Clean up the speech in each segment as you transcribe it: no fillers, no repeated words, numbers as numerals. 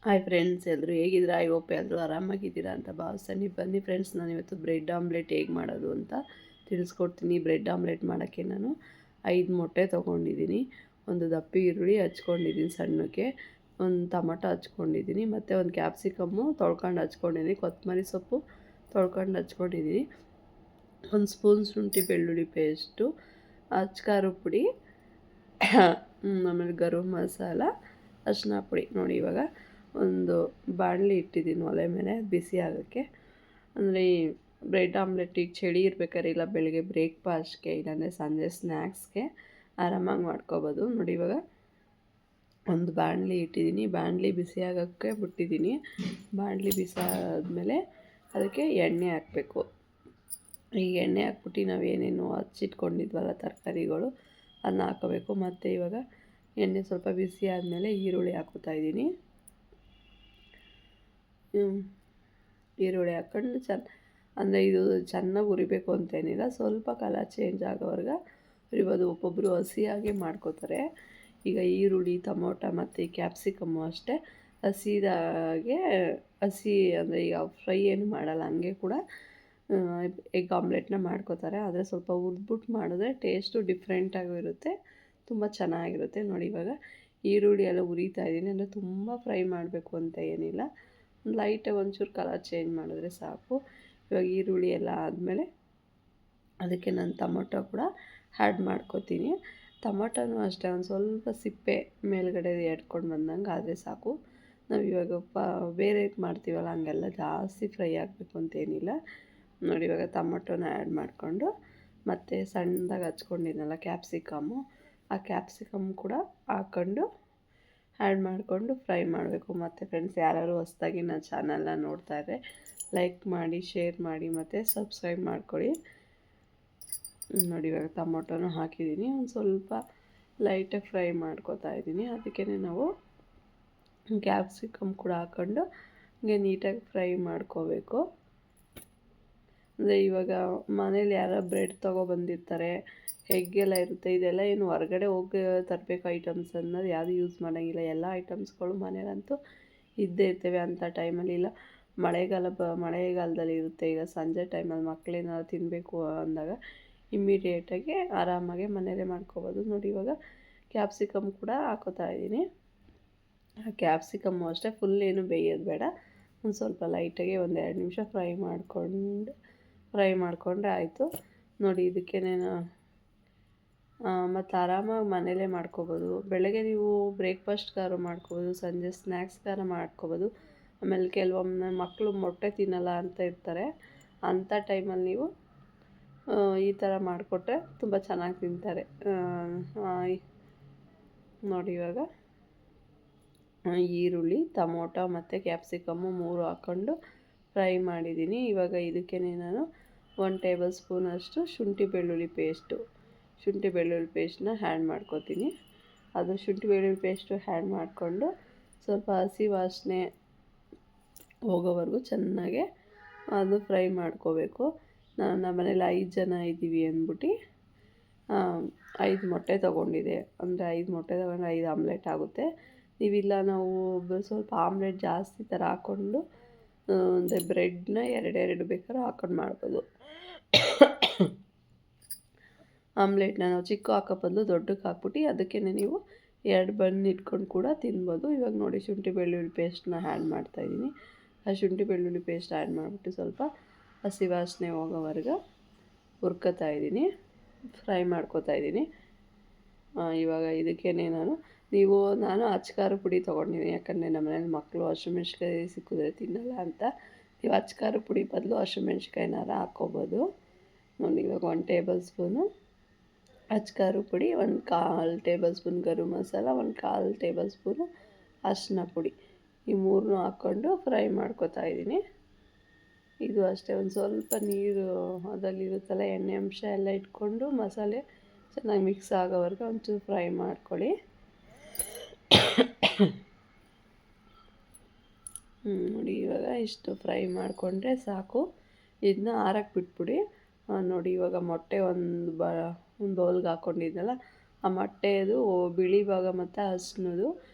Hi friends, ಎಲ್ಲರೂ ಹೇಗಿದ್ದೀರಾ? I hope ಎಲ್ಲರೂ ಆರಾಮಾಗಿದ್ದೀರಾ ಅಂತ ಭಾವಿಸ್ತೀನಿ. ಬನ್ನಿ ಫ್ರೆಂಡ್ಸ್, ನಾನು ಇವತ್ತು ಬ್ರೆಡ್ ಆಮ್ಲೆಟ್ ಹೇಗೆ ಮಾಡೋದು ಅಂತ ತಿಳಿಸ್ಕೊಡ್ತೀನಿ. ಬ್ರೆಡ್ ಆಮ್ಲೆಟ್ ಮಾಡೋಕ್ಕೆ ನಾನು 5 ಮೊಟ್ಟೆ ತೊಗೊಂಡಿದ್ದೀನಿ, ಒಂದು ದಪ್ಪ ಈರುಳ್ಳಿ ಹಚ್ಕೊಂಡಿದ್ದೀನಿ ಸಣ್ಣಕ್ಕೆ, ಒಂದು ಟೊಮಟೊ ಹಚ್ಕೊಂಡಿದ್ದೀನಿ, ಮತ್ತು ಒಂದು ಕ್ಯಾಪ್ಸಿಕಮ್ಮು ತೊಳ್ಕೊಂಡು ಹಚ್ಕೊಂಡಿದ್ದೀನಿ, ಕೊತ್ತಂಬರಿ ಸೊಪ್ಪು ತೊಳ್ಕೊಂಡು ಹಚ್ಕೊಂಡಿದ್ದೀನಿ, ಒಂದು ಸ್ಪೂನ್ ಶುಂಠಿ ಬೆಳ್ಳುಳ್ಳಿ ಪೇಸ್ಟು, ಖಾರದ ಪುಡಿ, ಆಮೇಲೆ ಗರಂ ಮಸಾಲ, ಅರಿಶಿನ ಪುಡಿ. ನೋಡಿ, ಇವಾಗ ಒಂದು ಬಾಣಲಿ ಇಟ್ಟಿದ್ದೀನಿ ಒಲೆ ಮೇಲೆ ಬಿಸಿ ಆಗೋಕ್ಕೆ. ಅಂದರೆ ಈ ಬ್ರೆಡ್ ಆಮ್ಲೆಟಿಗೆ ಚಳಿ ಇರ್ಬೇಕಾದ್ರೆ, ಇಲ್ಲ ಬೆಳಗ್ಗೆ ಬ್ರೇಕ್ಫಾಸ್ಟ್ಗೆ, ಇಲ್ಲಾಂದರೆ ಸಂಜೆ ಸ್ನ್ಯಾಕ್ಸ್ಗೆ ಆರಾಮಾಗಿ ಮಾಡ್ಕೊಬೋದು. ನೋಡಿ, ಇವಾಗ ಒಂದು ಬಾಣಲಿ ಇಟ್ಟಿದ್ದೀನಿ, ಬಾಣಲಿ ಬಿಸಿ ಆಗೋಕ್ಕೆ ಬಿಟ್ಟಿದ್ದೀನಿ. ಬಾಣಲಿ ಬಿಸಿ ಆದಮೇಲೆ ಅದಕ್ಕೆ ಎಣ್ಣೆ ಹಾಕಬೇಕು. ಈ ಎಣ್ಣೆ ಹಾಕ್ಬಿಟ್ಟು ನಾವೇನೇನು ಹಚ್ಚಿಟ್ಕೊಂಡಿದ್ವಲ್ಲ ತರಕಾರಿಗಳು ಅದನ್ನ ಹಾಕೋಬೇಕು. ಮತ್ತು ಇವಾಗ ಎಣ್ಣೆ ಸ್ವಲ್ಪ ಬಿಸಿ ಆದಮೇಲೆ ಈರುಳ್ಳಿ ಹಾಕ್ತಾಯಿದ್ದೀನಿ. ಈರುಳ್ಳಿ ಹಾಕ್ಕೊಂಡು ಅಂದರೆ ಇದು ಚೆನ್ನಾಗಿ ಹುರಿಬೇಕು ಅಂತೇನಿಲ್ಲ, ಸ್ವಲ್ಪ ಕಲರ್ ಚೇಂಜ್ ಆಗೋವರೆಗೆ ಹುರಿಬೋದು. ಒಬ್ಬೊಬ್ಬರು ಹಸಿಯಾಗಿ ಮಾಡ್ಕೋತಾರೆ. ಈಗ ಈರುಳ್ಳಿ, ಟೊಮೊಟೊ ಮತ್ತು ಈ ಕ್ಯಾಪ್ಸಿಕಮ್ಮು ಅಷ್ಟೇ ಹಸಿದಾಗೆ, ಹಸಿ ಅಂದರೆ ಈಗ ಫ್ರೈ ಏನು ಮಾಡಲ್ಲ, ಹಂಗೆ ಕೂಡ ಎಗ್ ಆಮ್ಲೆಟ್ನ ಮಾಡ್ಕೋತಾರೆ. ಆದರೆ ಸ್ವಲ್ಪ ಹುರ್ದ್ಬಿಟ್ಟು ಮಾಡಿದ್ರೆ ಟೇಸ್ಟು ಡಿಫ್ರೆಂಟಾಗೂ ಇರುತ್ತೆ, ತುಂಬ ಚೆನ್ನಾಗಿರುತ್ತೆ. ನೋಡಿ, ಇವಾಗ ಈರುಳ್ಳಿ ಎಲ್ಲ ಹುರಿತಾ ಇದ್ದೀನಿ. ಅಂದರೆ ತುಂಬ ಫ್ರೈ ಮಾಡಬೇಕು ಅಂತ ಏನಿಲ್ಲ, ಲೈಟಾಗಿ ಒಂಚೂರು ಕಲರ್ ಚೇಂಜ್ ಮಾಡಿದ್ರೆ ಸಾಕು. ಇವಾಗ ಈರುಳ್ಳಿ ಎಲ್ಲ ಆದಮೇಲೆ ಅದಕ್ಕೆ ನಾನು ಟೊಮೊಟೊ ಕೂಡ ಆ್ಯಡ್ ಮಾಡ್ಕೋತೀನಿ. ಟೊಮೊಟೊನೂ ಅಷ್ಟೇ ಒಂದು ಸ್ವಲ್ಪ ಸಿಪ್ಪೆ ಮೇಲ್ಗಡೆ ಎಡ್ಕೊಂಡು ಬಂದಂಗೆ ಆದರೆ ಸಾಕು. ನಾವು ಇವಾಗ ಬೇರೆ ಮಾಡ್ತೀವಲ್ಲ, ಹಂಗೆಲ್ಲ ಜಾಸ್ತಿ ಫ್ರೈ ಆಗಬೇಕು ಅಂತೇನಿಲ್ಲ. ನೋಡಿ, ಇವಾಗ ಟೊಮೊಟೊನ ಆ್ಯಡ್ ಮಾಡಿಕೊಂಡು ಮತ್ತು ಸಣ್ಣದಾಗಿ ಹಚ್ಕೊಂಡಿದ್ನಲ್ಲ ಕ್ಯಾಪ್ಸಿಕಮ್ಮು, ಆ ಕ್ಯಾಪ್ಸಿಕಮ್ ಕೂಡ ಹಾಕ್ಕೊಂಡು ಆ್ಯಡ್ ಮಾಡಿಕೊಂಡು ಫ್ರೈ ಮಾಡಬೇಕು. ಮತ್ತು ಫ್ರೆಂಡ್ಸ್, ಯಾರು ಹೊಸ್ದಾಗಿ ನನ್ನ ಚಾನಲ್ನ ನೋಡ್ತಾಯಿದ್ರೆ ಲೈಕ್ ಮಾಡಿ, ಶೇರ್ ಮಾಡಿ ಮತ್ತು ಸಬ್ಸ್ಕ್ರೈಬ್ ಮಾಡ್ಕೊಳ್ಳಿ. ನೋಡಿ, ಇವಾಗ ಟೊಮೊಟೊನೂ ಹಾಕಿದ್ದೀನಿ, ಒಂದು ಸ್ವಲ್ಪ ಲೈಟಾಗಿ ಫ್ರೈ ಮಾಡ್ಕೊತಾ ಇದ್ದೀನಿ. ಅದಕ್ಕೇ ನಾವು ಕ್ಯಾಪ್ಸಿಕಮ್ ಕೂಡ ಹಾಕ್ಕೊಂಡು ಹಂಗೆ ನೀಟಾಗಿ ಫ್ರೈ ಮಾಡ್ಕೋಬೇಕು. ಅಂದರೆ ಇವಾಗ ಮನೇಲಿ ಯಾರೋ ಬ್ರೆಡ್ ತೊಗೊಬಂದಿರ್ತಾರೆ, ಎಗ್ಗೆಲ್ಲ ಇರುತ್ತೆ, ಇದೆಲ್ಲ ಏನು ಹೊರಗಡೆ ಹೋಗಿ ತರಬೇಕು ಐಟಮ್ಸ್ ಅನ್ನೋದು ಯಾವುದು ಯೂಸ್ ಮಾಡೋಂಗಿಲ್ಲ. ಎಲ್ಲ ಐಟಮ್ಸ್ಗಳು ಮನೇಲಂತೂ ಇದ್ದೇ ಇರ್ತವೆ. ಅಂಥ ಟೈಮಲ್ಲಿ ಇಲ್ಲ ಮಳೆಗಾಲದಲ್ಲಿ ಇರುತ್ತೆ. ಈಗ ಸಂಜೆ ಟೈಮಲ್ಲಿ ಮಕ್ಕಳೇನಾದ್ರು ತಿನ್ನಬೇಕು ಅಂದಾಗ ಇಮ್ಮಿಡಿಯೇಟಾಗಿ ಆರಾಮಾಗಿ ಮನೇಲೇ ಮಾಡ್ಕೊಬೋದು. ನೋಡಿ, ಇವಾಗ ಕ್ಯಾಪ್ಸಿಕಮ್ ಕೂಡ ಹಾಕೋತಾ ಇದ್ದೀನಿ. ಆ ಕ್ಯಾಪ್ಸಿಕಮ್ಮು ಅಷ್ಟೇ ಫುಲ್ ಏನು ಬೇಯೋದು ಬೇಡ, ಒಂದು ಸ್ವಲ್ಪ ಲೈಟಾಗಿ ಒಂದು 2 ನಿಮಿಷ ಫ್ರೈ ಮಾಡಿಕೊಂಡ್ರೆ ಆಯಿತು. ನೋಡಿ, ಇದಕ್ಕೇನೇನು ಮತ್ತು ಆರಾಮಾಗಿ ಮನೇಲೇ ಮಾಡ್ಕೊಬೋದು. ಬೆಳಗ್ಗೆ ನೀವು ಬ್ರೇಕ್ಫಾಸ್ಟ್ಗಾರು ಮಾಡ್ಕೊಬೋದು, ಸಂಜೆ ಸ್ನ್ಯಾಕ್ಸ್ಗಾರು ಮಾಡ್ಕೊಬೋದು. ಆಮೇಲೆ ಕೆಲವೊಮ್ಮೆ ಮಕ್ಕಳು ಮೊಟ್ಟೆ ತಿನ್ನಲ್ಲ ಅಂತ ಇರ್ತಾರೆ, ಅಂಥ ಟೈಮಲ್ಲಿ ನೀವು ಈ ಥರ ಮಾಡಿಕೊಟ್ರೆ ತುಂಬ ಚೆನ್ನಾಗಿ ತಿಂತಾರೆ. ನೋಡಿ, ಇವಾಗ ಈರುಳ್ಳಿ, ಟೊಮೊಟೊ ಮತ್ತು ಕ್ಯಾಪ್ಸಿಕಮ್ಮು 3 ಹಾಕ್ಕೊಂಡು ಫ್ರೈ ಮಾಡಿದ್ದೀನಿ. ಇವಾಗ ಇದಕ್ಕೇ ನಾನು 1 ಟೇಬಲ್ ಸ್ಪೂನಷ್ಟು ಶುಂಠಿ ಬೆಳ್ಳುಳ್ಳಿ ಪೇಸ್ಟನ್ನ ಆ್ಯಡ್ ಮಾಡ್ಕೊತೀನಿ. ಅದು ಶುಂಠಿ ಬೆಳ್ಳುಳ್ಳಿ ಪೇಸ್ಟು ಆ್ಯಡ್ ಮಾಡಿಕೊಂಡು ಸ್ವಲ್ಪ ಹಸಿ ವಾಸನೆ ಹೋಗೋವರೆಗೂ ಚೆನ್ನಾಗೆ ಅದು ಫ್ರೈ ಮಾಡ್ಕೋಬೇಕು. ನಮ್ಮ ಮನೇಲಿ 5 ಜನ ಇದ್ದೀವಿ ಅಂದ್ಬಿಟ್ಟು 5 ಮೊಟ್ಟೆ ತೊಗೊಂಡಿದೆ. ಅಂದರೆ 5 ಮೊಟ್ಟೆ ತೊಗೊಂಡು 5 ಆಮ್ಲೆಟ್ ಆಗುತ್ತೆ. ನೀವಿಲ್ಲ ನಾವು ಸ್ವಲ್ಪ ಆಮ್ಲೆಟ್ ಜಾಸ್ತಿ ಥರ ಹಾಕ್ಕೊಂಡು ಅಂದರೆ ಬ್ರೆಡ್ನ 2 ಬೇಕಾದ್ರೂ ಹಾಕ್ಕೊಂಡು ಮಾಡ್ಬೋದು. ಆಮ್ಲೆಟ್ನ ನಾವು ಚಿಕ್ಕ ಹಾಕೋ ಬದಲು ದೊಡ್ಡಕ್ಕೆ ಹಾಕ್ಬಿಟ್ಟು ಅದಕ್ಕೇ ನೀವು 2 ಬನ್ ಇಟ್ಕೊಂಡು ಕೂಡ ತಿನ್ಬೋದು. ಇವಾಗ ನೋಡಿ, ಶುಂಠಿ ಬೆಳ್ಳುಳ್ಳಿ ಪೇಸ್ಟನ್ನ ಆ್ಯಡ್ ಮಾಡ್ತಾಯಿದ್ದೀನಿ. ಆ ಶುಂಠಿ ಬೆಳ್ಳುಳ್ಳಿ ಪೇಸ್ಟ್ ಆ್ಯಡ್ ಮಾಡಿಬಿಟ್ಟು ಸ್ವಲ್ಪ ಹಸಿ ವಾಸನೆ ಹೋಗೋವರೆಗೆ ಹುರ್ಕೋತಾ ಇದ್ದೀನಿ, ಫ್ರೈ ಮಾಡ್ಕೋತಾ ಇದ್ದೀನಿ. ಇವಾಗ ಇದಕ್ಕೇ ನಾನು ಅಚ್ಕಾರದ ಪುಡಿ ತೊಗೊಂಡಿದ್ದೀನಿ, ಯಾಕಂದರೆ ನಮ್ಮ ಮನೇಲಿ ಮಕ್ಕಳು ಹಸಿಮೆಣ್ಸಿಕಾಯಿ ಸಿಕ್ಕಿದ್ರೆ ತಿನ್ನಲ್ಲ ಅಂತ. ನೀವು ಅಚ್ಕಾರದ ಪುಡಿ ಬದಲು ಹಸಿಮೆಣ್ಸಿಕಾಯಿನಾರ ಹಾಕ್ಕೋಬೋದು. ನೋಡಿ, ಇವಾಗ 1 ಟೇಬಲ್ ಸ್ಪೂನು ಅಚ್ಕಾರದ ಪುಡಿ, 1/4 table spoon garam masala, 1/4 table spoon ಅರಿಶಿನ ಪುಡಿ, ಈ 3ನೂ ಹಾಕ್ಕೊಂಡು ಫ್ರೈ ಮಾಡ್ಕೋತಾ ಇದ್ದೀನಿ. ಇದು ಅಷ್ಟೇ, ಒಂದು ಸ್ವಲ್ಪ ನೀರು ಅದರಲ್ಲಿರುತ್ತಲ್ಲ ಎಣ್ಣೆ ಅಂಶ ಎಲ್ಲ ಇಟ್ಕೊಂಡು ಮಸಾಲೆ ಚೆನ್ನಾಗಿ ಮಿಕ್ಸ್ ಆಗೋವರೆಗೆ ಒಂಚೂರು ಫ್ರೈ ಮಾಡ್ಕೊಳ್ಳಿ. ನೋಡಿ, ಇವಾಗ ಇಷ್ಟು ಫ್ರೈ ಮಾಡಿಕೊಂಡ್ರೆ ಸಾಕು. ಇದನ್ನ ಆರಕ್ಕೆ ಬಿಟ್ಬಿಡಿ. ನೋಡಿ, ಇವಾಗ ಮೊಟ್ಟೆ ಒಂದು ಬೌಲ್ಗೆ ಹಾಕ್ಕೊಂಡಿದ್ದೆನಲ್ಲ, ಆ ಮೊಟ್ಟೆದು ಬಿಳಿ ಭಾಗ ಮತ್ತು ಹಸಿನದು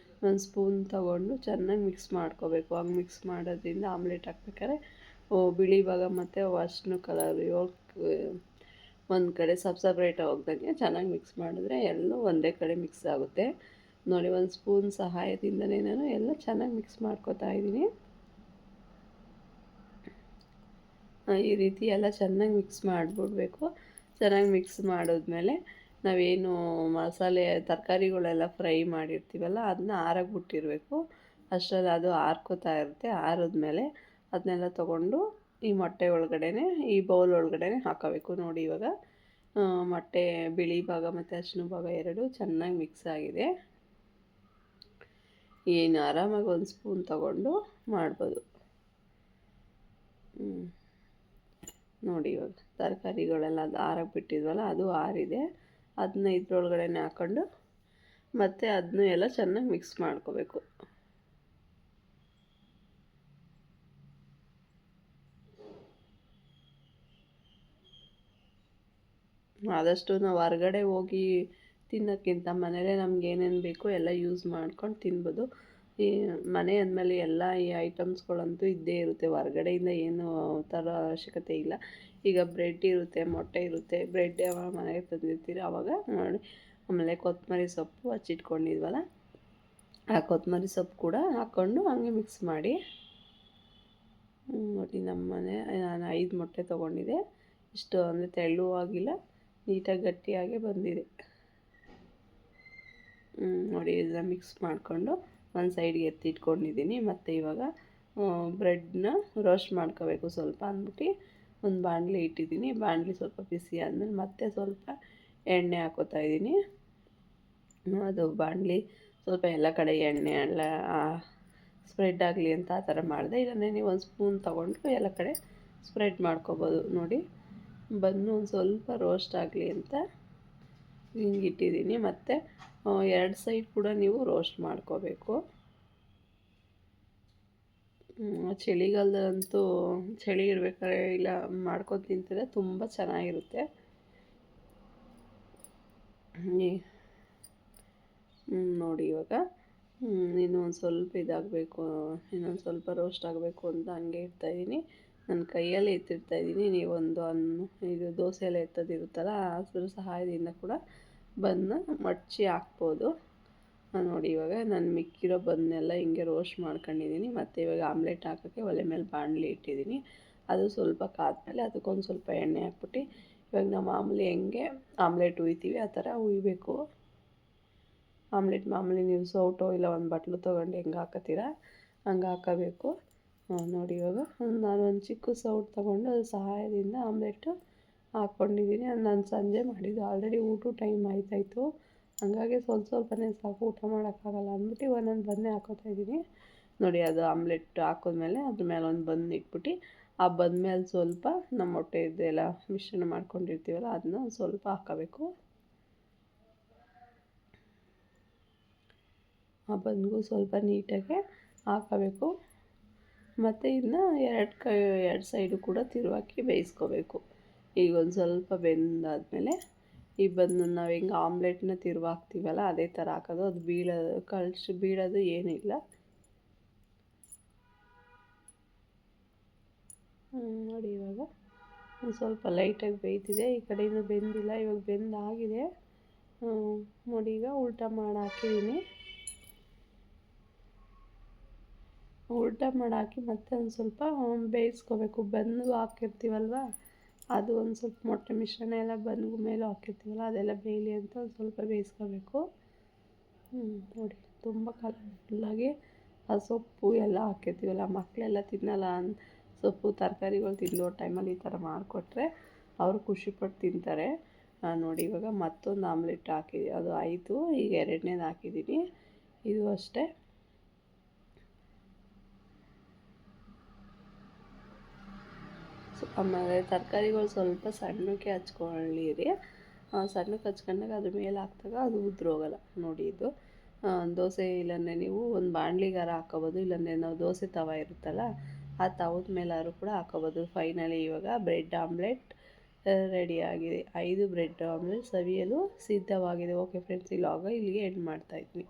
ಒಂದು ಸ್ಪೂನ್ ತೊಗೊಂಡು ಚೆನ್ನಾಗಿ ಮಿಕ್ಸ್ ಮಾಡ್ಕೋಬೇಕು. ಹಂಗೆ ಮಿಕ್ಸ್ ಮಾಡೋದ್ರಿಂದ ಆಮ್ಲೆಟ್ ಹಾಕ್ಬೇಕಾದ್ರೆ ಬಿಳಿ ಭಾಗ ಮತ್ತು ಅರ್ಶಿನ ಕಲರ್ ಒಂದು ಕಡೆ ಸಪ್ರೇಟ್ ಹೋಗ್ದಂಗೆ ಚೆನ್ನಾಗಿ ಮಿಕ್ಸ್ ಮಾಡಿದ್ರೆ ಎಲ್ಲೂ ಒಂದೇ ಕಡೆ ಮಿಕ್ಸ್ ಆಗುತ್ತೆ. ನೋಡಿ, ಒಂದು ಸ್ಪೂನ್ ಸಹಾಯದಿಂದನೇ ನಾನು ಎಲ್ಲ ಚೆನ್ನಾಗಿ ಮಿಕ್ಸ್ ಮಾಡ್ಕೋತಾ ಇದ್ದೀನಿ. ಈ ರೀತಿ ಎಲ್ಲ ಚೆನ್ನಾಗಿ ಮಿಕ್ಸ್ ಮಾಡಿಬಿಡ್ಬೇಕು. ಚೆನ್ನಾಗಿ ಮಿಕ್ಸ್ ಮಾಡಿದ್ಮೇಲೆ ನಾವೇನು ಮಸಾಲೆ ತರಕಾರಿಗಳೆಲ್ಲ ಫ್ರೈ ಮಾಡಿರ್ತೀವಲ್ಲ ಅದನ್ನ ಆರಕ್ಕೆ ಬಿಟ್ಟಿರಬೇಕು. ಅಷ್ಟರಲ್ಲಿ ಅದು ಆರ್ಕೋತಾ ಇರುತ್ತೆ. ಆರಿದ್ಮೇಲೆ ಅದನ್ನೆಲ್ಲ ತೊಗೊಂಡು ಈ ಮೊಟ್ಟೆ ಒಳಗಡೆ ಈ ಬೌಲ್ ಒಳಗಡೆ ಹಾಕೋಬೇಕು. ನೋಡಿ, ಇವಾಗ ಮೊಟ್ಟೆ ಬಿಳಿ ಭಾಗ ಮತ್ತು ಅರಿಶಿನ ಭಾಗ ಎರಡು ಚೆನ್ನಾಗಿ ಮಿಕ್ಸ್ ಆಗಿದೆ. ಏನು ಆರಾಮಾಗಿ ಒಂದು ಸ್ಪೂನ್ ತೊಗೊಂಡು ಮಾಡ್ಬೋದು. ನೋಡಿ, ಇವಾಗ ತರಕಾರಿಗಳೆಲ್ಲ ಅದು ಆರಕ್ಕೆ ಬಿಟ್ಟಿದ್ವಲ್ಲ ಅದು ಆರಿದೆ. ಅದನ್ನ ಇದ್ರೊಳಗಡೆ ಹಾಕ್ಕೊಂಡು ಮತ್ತು ಅದನ್ನು ಎಲ್ಲ ಚೆನ್ನಾಗಿ ಮಿಕ್ಸ್ ಮಾಡ್ಕೋಬೇಕು. ಆದಷ್ಟು ನಾವು ಹೊರ್ಗಡೆ ಹೋಗಿ ತಿನ್ನೋಕ್ಕಿಂತ ಮನೇಲೇ ನಮ್ಗೆ ಏನೇನು ಬೇಕೋ ಎಲ್ಲ ಯೂಸ್ ಮಾಡ್ಕೊಂಡು ತಿನ್ಬೋದು. ಈ ಮನೆ ಅಂದಮೇಲೆ ಎಲ್ಲ ಈ ಐಟಮ್ಸ್ಗಳಂತೂ ಇದ್ದೇ ಇರುತ್ತೆ. ಹೊರ್ಗಡೆಯಿಂದ ಏನು ತರೋ ಅವಶ್ಯಕತೆ ಇಲ್ಲ. ಈಗ ಬ್ರೆಡ್ ಇರುತ್ತೆ, ಮೊಟ್ಟೆ ಇರುತ್ತೆ. ಬ್ರೆಡ್ ಯಾವಾಗ ಮನೆಗೆ ತಂದಿರ್ತೀರ ಆವಾಗ ಮಾಡಿ. ಆಮೇಲೆ ಕೊತ್ತಂಬರಿ ಸೊಪ್ಪು ಹಚ್ಚಿಟ್ಕೊಂಡಿದ್ವಲ್ಲ, ಆ ಕೊತ್ತಂಬರಿ ಸೊಪ್ಪು ಕೂಡ ಹಾಕ್ಕೊಂಡು ಹಂಗೆ ಮಿಕ್ಸ್ ಮಾಡಿ. ನೋಡಿ, ನಾನು 5 ಮೊಟ್ಟೆ ತೊಗೊಂಡಿದ್ದೆ. ಇಷ್ಟು ಅಂದರೆ ತೆಳುವಾಗಿಲ್ಲ, ನೀಟಾಗಿ ಗಟ್ಟಿಯಾಗಿ ಬಂದಿದೆ. ನೋಡಿ, ಇದನ್ನ ಮಿಕ್ಸ್ ಮಾಡಿಕೊಂಡು ಒಂದು ಸೈಡ್ಗೆ ಎತ್ತಿಟ್ಕೊಂಡಿದ್ದೀನಿ. ಮತ್ತು ಇವಾಗ ಬ್ರೆಡ್ನ ರೋಸ್ಟ್ ಮಾಡ್ಕೋಬೇಕು ಸ್ವಲ್ಪ ಅಂದ್ಬಿಟ್ಟು ಒಂದು ಬಾಣಲಿ ಇಟ್ಟಿದ್ದೀನಿ. ಬಾಣಲಿ ಸ್ವಲ್ಪ ಬಿಸಿ ಆದಮೇಲೆ ಮತ್ತೆ ಸ್ವಲ್ಪ ಎಣ್ಣೆ ಹಾಕೋತಾ ಇದ್ದೀನಿ. ಅದು ಬಾಣಲಿ ಸ್ವಲ್ಪ ಎಲ್ಲ ಕಡೆ ಎಣ್ಣೆ ಎಲ್ಲ ಸ್ಪ್ರೆಡ್ ಆಗಲಿ ಅಂತ ಆ ಥರ ಮಾಡಿದೆ. ಇಲ್ಲಾಂದರೆ ನೀವು ಒಂದು ಸ್ಪೂನ್ ತೊಗೊಂಡು ಎಲ್ಲ ಕಡೆ ಸ್ಪ್ರೆಡ್ ಮಾಡ್ಕೊಬೋದು. ನೋಡಿ, ಬನ್ನು ಒಂದು ಸ್ವಲ್ಪ ರೋಸ್ಟ್ ಆಗಲಿ ಅಂತ ಹಿಂಗೆ ಇಟ್ಟಿದ್ದೀನಿ. ಮತ್ತು 2 ಸೈಡ್ ಕೂಡ ನೀವು ರೋಸ್ಟ್ ಮಾಡ್ಕೋಬೇಕು. ಚಳಿಗಾಲದಂತೂ ಚಳಿ ಇರ್ಬೇಕಾದ್ರೆ ಇಲ್ಲ ಮಾಡ್ಕೊಂಡು ತಿಂತಾರೆ, ತುಂಬ ಚೆನ್ನಾಗಿರುತ್ತೆ. ನೋಡಿ, ಇವಾಗ ಇನ್ನೊಂದು ಸ್ವಲ್ಪ ಇದಾಗಬೇಕು, ಇನ್ನೊಂದು ಸ್ವಲ್ಪ ರೋಸ್ಟ್ ಆಗಬೇಕು ಅಂತ ಹಂಗೆ ಇಡ್ತಾಯಿದ್ದೀನಿ. ನನ್ನ ಕೈಯಲ್ಲಿ ಎತ್ತಿಡ್ತಾಯಿದ್ದೀನಿ. ನೀವೊಂದು ಇದು ದೋಸೆ ಎಲ್ಲ ಎತ್ತೋದಿರುತ್ತಲ್ಲ ಅದ್ರ ಸಹಾಯದಿಂದ ಕೂಡ ಬನ್ನ ಮಡಚಿ ಹಾಕ್ಬೋದು. ನೋಡಿ, ಇವಾಗ ನಾನು ಮಿಕ್ಕಿರೋ ಬನ್ನೆಲ್ಲ ಹಿಂಗೆ ರೋಸ್ಟ್ ಮಾಡ್ಕೊಂಡಿದ್ದೀನಿ. ಮತ್ತು ಇವಾಗ ಆಮ್ಲೆಟ್ ಹಾಕೋಕ್ಕೆ ಒಲೆ ಮೇಲೆ ಬಾಣಲಿ ಇಟ್ಟಿದ್ದೀನಿ. ಅದು ಸ್ವಲ್ಪ ಕಾದ್ಮೇಲೆ ಅದಕ್ಕೊಂದು ಸ್ವಲ್ಪ ಎಣ್ಣೆ ಹಾಕ್ಬಿಟ್ಟು ಇವಾಗ ನಾವು ಮಾಮೂಲಿ ಹೆಂಗೆ ಆಮ್ಲೆಟ್ ಹುಯ್ತೀವಿ ಆ ಥರ ಹುಯ್ಬೇಕು. ಆಮ್ಲೆಟ್ ಮಾಮೂಲಿ ನೀವು ಸೌಟು ಇಲ್ಲ ಒಂದು ಬಟ್ಲು ತೊಗೊಂಡು ಹೆಂಗೆ ಹಾಕೋತೀರ ಹಂಗೆ ಹಾಕೋಬೇಕು. ನೋಡಿ, ಇವಾಗ ನಾನು ಒಂದು ಚಿಕ್ಕ ಸೌಟು ತೊಗೊಂಡು ಅದ್ರ ಸಹಾಯದಿಂದ ಆಮ್ಲೆಟು ಹಾಕ್ಕೊಂಡಿದ್ದೀನಿ. ನಾನು ಸಂಜೆ ಮಾಡಿದ್ದು, ಆಲ್ರೆಡಿ ಊಟ ಟೈಮ್ ಆಯ್ತಾಯಿತ್ತು. ಹಾಗಾಗಿ ಸ್ವಲ್ಪನೇ ಸಾಕು, ಊಟ ಮಾಡೋಕ್ಕಾಗಲ್ಲ ಅಂದ್ಬಿಟ್ಟು ಒಂದೊಂದು ಬನ್ನೇ ಹಾಕೋತಾಯಿದ್ದೀನಿ. ನೋಡಿ, ಅದು ಆಮ್ಲೆಟ್ ಹಾಕಿದ್ಮೇಲೆ ಅದ್ರ ಮೇಲೆ ಒಂದು ಬನ್ ಇಟ್ಬಿಟ್ಟು ಆ ಬಂದ ಮೇಲೆ ಸ್ವಲ್ಪ ನಮ್ಮ ಮೊಟ್ಟೆ ಇದೆಲ್ಲ ಮಿಶ್ರಣ ಮಾಡ್ಕೊಂಡಿರ್ತೀವಲ್ಲ ಅದನ್ನ ಸ್ವಲ್ಪ ಹಾಕೋಬೇಕು. ಆ ಬನ್ನಿಗೂ ಸ್ವಲ್ಪ ನೀಟಾಗಿ ಹಾಕೋಬೇಕು. ಮತ್ತು ಇದನ್ನ 2 ಸೈಡು ಕೂಡ ತಿರುವಾಕಿ ಬೇಯಿಸ್ಕೋಬೇಕು. ಈಗ ಒಂದು ಸ್ವಲ್ಪ ಬೆಂದಾದಮೇಲೆ ಈ ಬನ್ನನ್ನು ನಾವು ಹೆಂಗೆ ಆಮ್ಲೆಟ್ನ ತಿರುವಾಕ್ತೀವಲ್ಲ ಅದೇ ಥರ ಹಾಕೋದು. ಅದು ಬೀಳೋದು ಏನಿಲ್ಲ. ನೋಡಿ, ಇವಾಗ ಒಂದು ಸ್ವಲ್ಪ ಲೈಟಾಗಿ ಬೇಯ್ತಿದೆ. ಈ ಕಡೆಯಿಂದ ಬೆಂದಿಲ್ಲ, ಇವಾಗ ಬೆಂದಾಗಿದೆ. ನೋಡಿ, ಈಗ ಉಲ್ಟಾ ಮಾಡಿ ಹಾಕಿದ್ದೀನಿ. ಉಲ್ಟಾ ಮಾಡಿ ಹಾಕಿ ಮತ್ತೆ ಒಂದು ಸ್ವಲ್ಪ ಬೇಯಿಸ್ಕೋಬೇಕು. ಬನ್ನು ಹಾಕಿರ್ತೀವಲ್ವ, ಅದು ಒಂದು ಸ್ವಲ್ಪ ಮೊಟ್ಟೆ ಮಿಶ್ರಣ ಎಲ್ಲ ಬನ್ನಿಗೂ ಮೇಲೂ ಹಾಕಿರ್ತೀವಲ್ಲ ಅದೆಲ್ಲ ಬೇಯಲಿ ಅಂತ ಒಂದು ಸ್ವಲ್ಪ ಬೇಯಿಸ್ಕೋಬೇಕು. ನೋಡಿ, ತುಂಬ ಕಲರ್ಫುಲ್ಲಾಗಿ ಆ ಸೊಪ್ಪು ಎಲ್ಲ ಹಾಕಿರ್ತೀವಲ್ಲ, ಮಕ್ಕಳೆಲ್ಲ ತಿನ್ನಲ್ಲ ಸೊಪ್ಪು ತರಕಾರಿಗಳು ತಿನ್ನೋ ಟೈಮಲ್ಲಿ ಈ ಥರ ಮಾಡಿಕೊಟ್ರೆ ಅವರು ಖುಷಿಪಟ್ಟು ತಿಂತಾರೆ. ನೋಡಿ, ಇವಾಗ ಮತ್ತೊಂದು ಆಮ್ಲೆಟ್ ಹಾಕಿದ್ದೀನಿ, ಅದು ಆಯಿತು. ಈಗ 2ನೇದು ಹಾಕಿದ್ದೀನಿ. ಇದು ಅಷ್ಟೇ. ಆಮೇಲೆ ತರಕಾರಿಗಳು ಸ್ವಲ್ಪ ಸಣ್ಣಕ್ಕೆ ಹಚ್ಕೊಳ್ಳಿರಿ. ಸಣ್ಣಕ್ಕೆ ಹಚ್ಕೊಂಡಾಗ ಅದ್ರ ಮೇಲೆ ಹಾಕಿದಾಗ ಅದು ಉದ್ರೋಗಲ್ಲ. ನೋಡಿ, ಇದು ದೋಸೆ ಇಲ್ಲಾಂದರೆ ನೀವು ಒಂದು ಬಾಣಲಿಗಾರ ಹಾಕೋಬೋದು, ಇಲ್ಲಾಂದರೆ ನಾವು ದೋಸೆ ತವ ಇರುತ್ತಲ್ಲ ಆ ತವದ ಮೇಲಾದ್ರೂ ಕೂಡ ಹಾಕೋಬೋದು. ಫೈನಲಿ ಇವಾಗ ಬ್ರೆಡ್ ಆಮ್ಲೆಟ್ ರೆಡಿಯಾಗಿದೆ. 5 ಬ್ರೆಡ್ ಆಮ್ಲೆಟ್ ಸವಿಯಲು ಸಿದ್ಧವಾಗಿದೆ. ಓಕೆ ಫ್ರೆಂಡ್ಸ್, ಈ ವ್ಲಾಗ ಇಲ್ಲಿಗೆ ಎಂಡ್ ಮಾಡ್ತಾಯಿದ್ದೀನಿ.